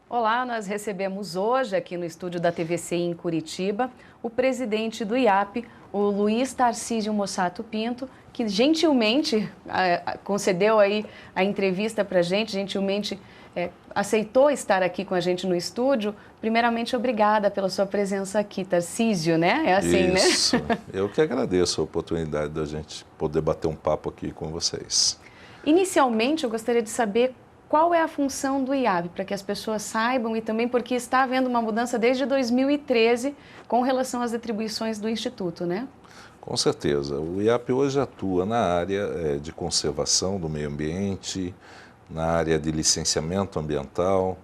Olá, nós recebemos hoje aqui no estúdio da TVC em Curitiba o presidente do IAP, o Luiz Tarcísio Mossato Pinto, que gentilmente concedeu aí a entrevista para a gente, gentilmente aceitou estar aqui com a gente no estúdio. Primeiramente, obrigada pela sua presença aqui, Tarcísio, né? É assim, Isso. né? Eu que agradeço a oportunidade da gente poder bater um papo aqui com vocês. Inicialmente, eu gostaria de saber qual é a função do IAP, para que as pessoas saibam e também porque está havendo uma mudança desde 2013 com relação às atribuições do Instituto, né? Com certeza. O IAP hoje atua na área de conservação do meio ambiente, na área de licenciamento ambiental.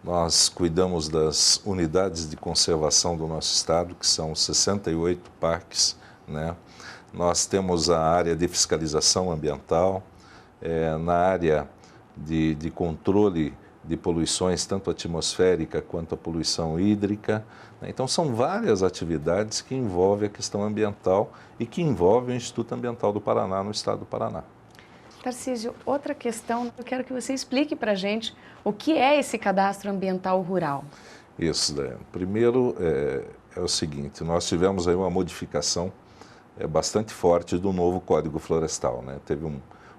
Nós cuidamos das unidades de conservação do nosso estado, que são 68 parques, né? Nós temos a área de fiscalização ambiental, na área de controle de poluições, tanto atmosférica quanto a poluição hídrica. Então, são várias atividades que envolvem a questão ambiental e que envolvem o Instituto Ambiental do Paraná, no estado do Paraná. Tarcísio, outra questão, eu quero que você explique para a gente o que é esse cadastro ambiental rural. Isso, Daiane. Primeiro, é o seguinte, nós tivemos aí uma modificação bastante forte do novo Código Florestal, né? Teve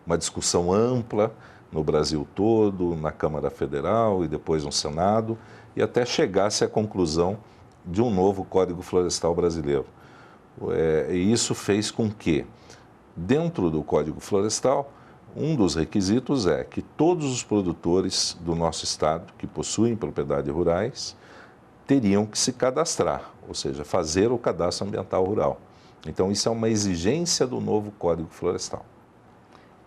uma discussão ampla no Brasil todo, na Câmara Federal e depois no Senado, e até chegasse à conclusão de um novo Código Florestal brasileiro. E isso fez com que, dentro do Código Florestal, um dos requisitos é que todos os produtores do nosso estado que possuem propriedades rurais teriam que se cadastrar, ou seja, fazer o cadastro ambiental rural. Então, isso é uma exigência do novo Código Florestal.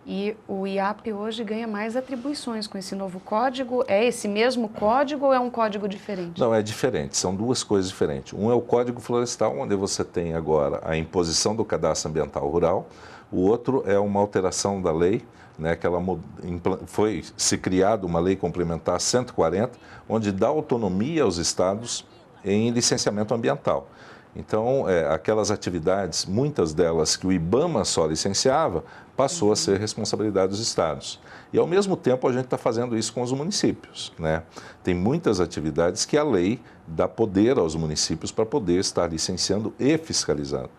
E o IAP hoje ganha mais atribuições com esse novo código. É esse mesmo código ou é um código diferente? Não, é diferente, são duas coisas diferentes. Um é o Código Florestal, onde você tem agora a imposição do cadastro ambiental rural. O outro é uma alteração da lei, né, que foi se criada uma lei complementar 140, onde dá autonomia aos estados em licenciamento ambiental. Então, aquelas atividades, muitas delas que o IBAMA só licenciava, passou a ser responsabilidade dos estados. E, ao mesmo tempo, a gente está fazendo isso com os municípios, né? Tem muitas atividades que a lei dá poder aos municípios para poder estar licenciando e fiscalizando.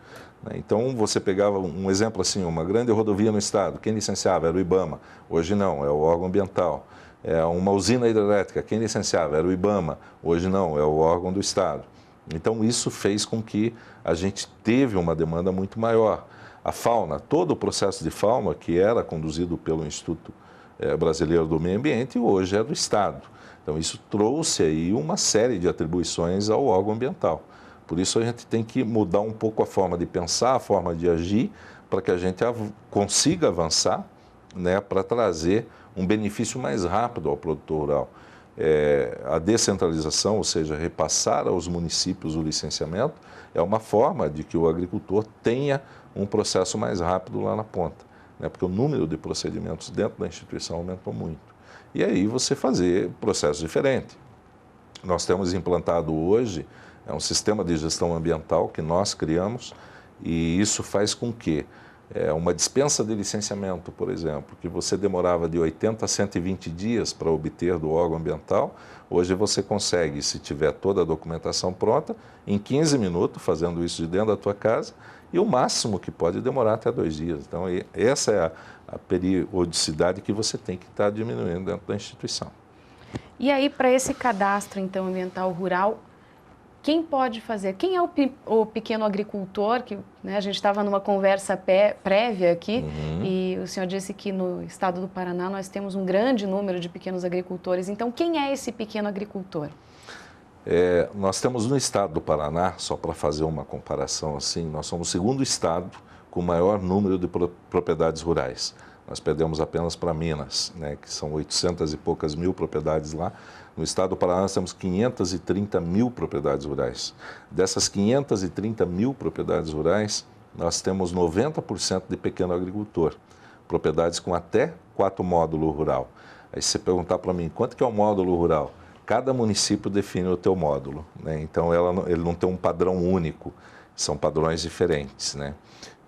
Então, você pegava um exemplo assim, uma grande rodovia no estado, quem licenciava era o IBAMA, hoje não, é o órgão ambiental. Uma usina hidrelétrica, quem licenciava era o IBAMA, hoje não, é o órgão do estado. Então, isso fez com que a gente teve uma demanda muito maior. A fauna, todo o processo de fauna que era conduzido pelo Instituto Brasileiro do Meio Ambiente, hoje é do Estado. Então, isso trouxe aí uma série de atribuições ao órgão ambiental. Por isso, a gente tem que mudar um pouco a forma de pensar, a forma de agir, para que a gente consiga avançar, né, para trazer um benefício mais rápido ao produtor rural. A descentralização, ou seja, repassar aos municípios o licenciamento, é uma forma de que o agricultor tenha um processo mais rápido lá na ponta, né? Porque o número de procedimentos dentro da instituição aumentou muito. E aí você fazer processos diferentes. Nós temos implantado hoje um sistema de gestão ambiental que nós criamos e isso faz com que uma dispensa de licenciamento, por exemplo, que você demorava de 80 a 120 dias para obter do órgão ambiental, hoje você consegue, se tiver toda a documentação pronta, em 15 minutos, fazendo isso de dentro da tua casa, e o máximo que pode demorar até 2 dias. Então, essa é a periodicidade que você tem que estar diminuindo dentro da instituição. E aí, para esse cadastro, então, ambiental rural, quem pode fazer? Quem é o pequeno agricultor? Que, né, a gente estava numa conversa prévia aqui e o senhor disse que no estado do Paraná nós temos um grande número de pequenos agricultores. Então, quem é esse pequeno agricultor? Nós temos no estado do Paraná, só para fazer uma comparação assim, nós somos o segundo estado com o maior número de propriedades rurais. Nós perdemos apenas para Minas, né, que são 800 e poucas mil propriedades lá. No estado do Paraná nós temos 530 mil propriedades rurais. Dessas 530 mil propriedades rurais, nós temos 90% de pequeno agricultor, propriedades com até 4 módulos rural. Aí se você perguntar para mim, quanto que é o módulo rural? Cada município define o teu módulo, né? Então ele não tem um padrão único, são padrões diferentes, né?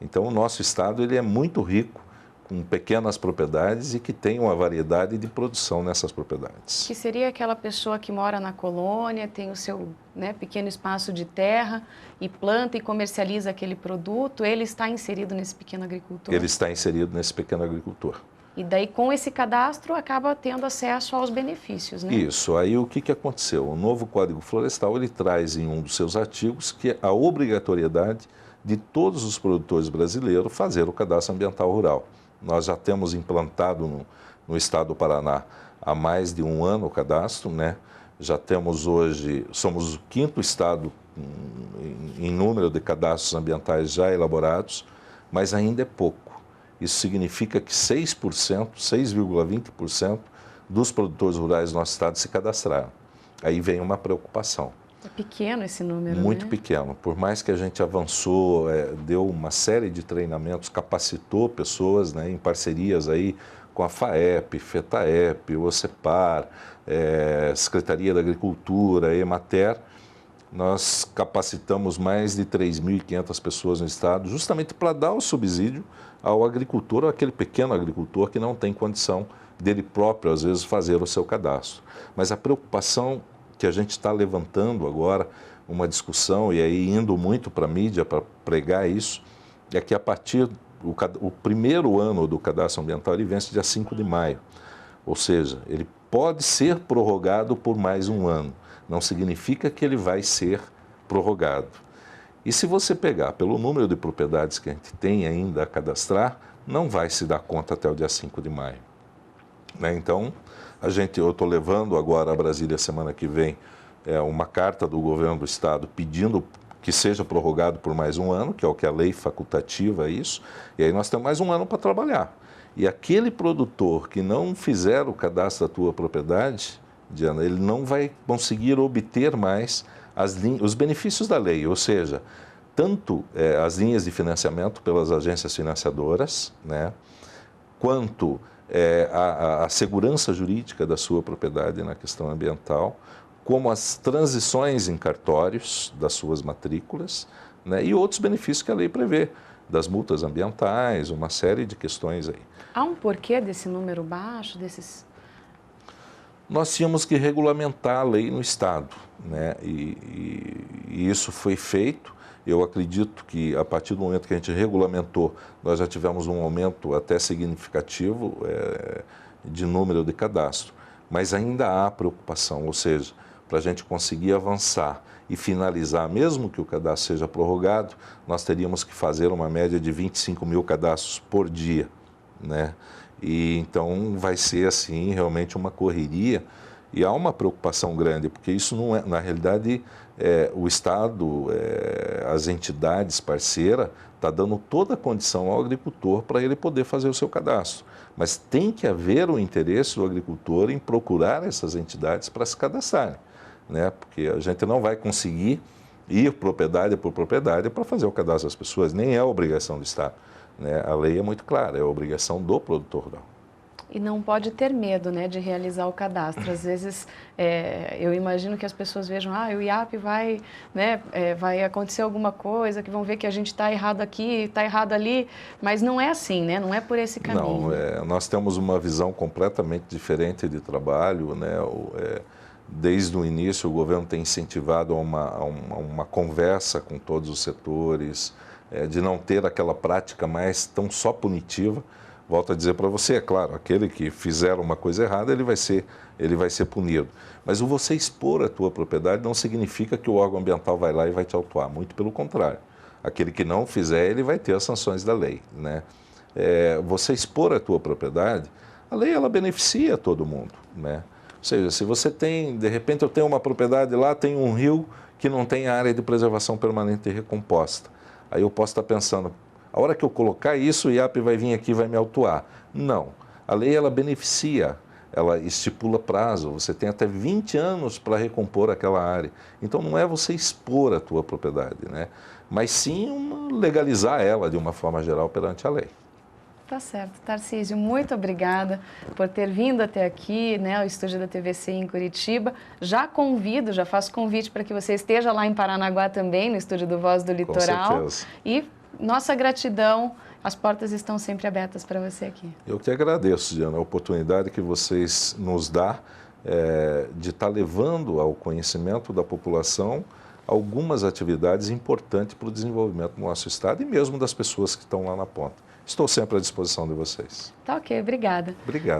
Então o nosso estado ele é muito rico com pequenas propriedades e que tem uma variedade de produção nessas propriedades. Que seria aquela pessoa que mora na colônia, tem o seu, né, pequeno espaço de terra e planta e comercializa aquele produto, ele está inserido nesse pequeno agricultor? Ele está inserido nesse pequeno agricultor. E daí, com esse cadastro, acaba tendo acesso aos benefícios, né? Isso. Aí, o que aconteceu? O novo Código Florestal, ele traz em um dos seus artigos que a obrigatoriedade de todos os produtores brasileiros fazer o cadastro ambiental rural. Nós já temos implantado no estado do Paraná há mais de um ano o cadastro, né? Já temos hoje, somos o 5º estado em número de cadastros ambientais já elaborados, mas ainda é pouco. Isso significa que 6,20% dos produtores rurais do nosso estado se cadastraram. Aí vem uma preocupação. É pequeno esse número, Muito né? pequeno. Por mais que a gente avançou, deu uma série de treinamentos, capacitou pessoas, né, em parcerias aí com a FAEP, FETAEP, o OCEPAR, Secretaria da Agricultura, Emater, nós capacitamos mais de 3.500 pessoas no estado, justamente para dar o subsídio ao agricultor, aquele pequeno agricultor que não tem condição dele próprio, às vezes, fazer o seu cadastro. Mas a preocupação que a gente está levantando agora, uma discussão, e aí indo muito para a mídia para pregar isso, é que a partir o primeiro ano do cadastro ambiental, ele vence dia 5 de maio. Ou seja, ele pode ser prorrogado por mais um ano. Não significa que ele vai ser prorrogado. E se você pegar pelo número de propriedades que a gente tem ainda a cadastrar, não vai se dar conta até o dia 5 de maio. Né? Então, eu estou levando agora a Brasília semana que vem uma carta do governo do estado pedindo que seja prorrogado por mais um ano, que é o que a lei facultativa é isso, e aí nós temos mais um ano para trabalhar. E aquele produtor que não fizer o cadastro da tua propriedade, Diana, ele não vai conseguir obter mais os benefícios da lei, ou seja, tanto as linhas de financiamento pelas agências financiadoras, né, quanto a segurança jurídica da sua propriedade na questão ambiental, como as transições em cartórios das suas matrículas, né, e outros benefícios que a lei prevê, das multas ambientais, uma série de questões aí. Há um porquê desse número baixo, desses... Nós tínhamos que regulamentar a lei no estado, né, e isso foi feito. Eu acredito que, a partir do momento que a gente regulamentou, nós já tivemos um aumento até significativo de número de cadastro. Mas ainda há preocupação, ou seja, para a gente conseguir avançar e finalizar, mesmo que o cadastro seja prorrogado, nós teríamos que fazer uma média de 25 mil cadastros por dia, né? E então vai ser, assim, realmente uma correria. E há uma preocupação grande, porque isso não é, na realidade, o Estado, as entidades parceiras, está dando toda a condição ao agricultor para ele poder fazer o seu cadastro. Mas tem que haver o interesse do agricultor em procurar essas entidades para se cadastrarem, né? Porque a gente não vai conseguir ir propriedade por propriedade para fazer o cadastro das pessoas, nem é obrigação do Estado, né? A lei é muito clara, é a obrigação do produtor rural. E não pode ter medo, né, de realizar o cadastro. Às vezes, eu imagino que as pessoas vejam, o IAP vai, né, vai acontecer alguma coisa, que vão ver que a gente está errado aqui, está errado ali, mas não é assim, né? Não é por esse caminho. Não, nós temos uma visão completamente diferente de trabalho, né? Desde o início, o governo tem incentivado a uma conversa com todos os setores, de não ter aquela prática mais tão só punitiva. Volto a dizer para você, é claro, aquele que fizer uma coisa errada, ele vai ser punido. Mas o você expor a tua propriedade não significa que o órgão ambiental vai lá e vai te autuar, muito pelo contrário. Aquele que não fizer, ele vai ter as sanções da lei, né? Você expor a tua propriedade, a lei ela beneficia todo mundo, né? Ou seja, se você tem, de repente eu tenho uma propriedade lá, tem um rio que não tem área de preservação permanente e recomposta. Aí eu posso estar pensando, a hora que eu colocar isso, o IAP vai vir aqui e vai me autuar. Não. A lei, ela beneficia, ela estipula prazo. Você tem até 20 anos para recompor aquela área. Então, não é você expor a tua propriedade, né? Mas sim legalizar ela de uma forma geral perante a lei. Tá certo. Tarcísio, muito obrigada por ter vindo até aqui, né, ao estúdio da TVC em Curitiba. Já faço convite para que você esteja lá em Paranaguá também, no estúdio do Voz do Litoral. Com certeza. E nossa gratidão as portas estão sempre abertas para você aqui. Eu que agradeço, Diana, a oportunidade que vocês nos dão de estar levando ao conhecimento da população algumas atividades importantes para o desenvolvimento do nosso estado e mesmo das pessoas que estão lá na ponta. Estou sempre à disposição de vocês. Tá ok, obrigada. Obrigado.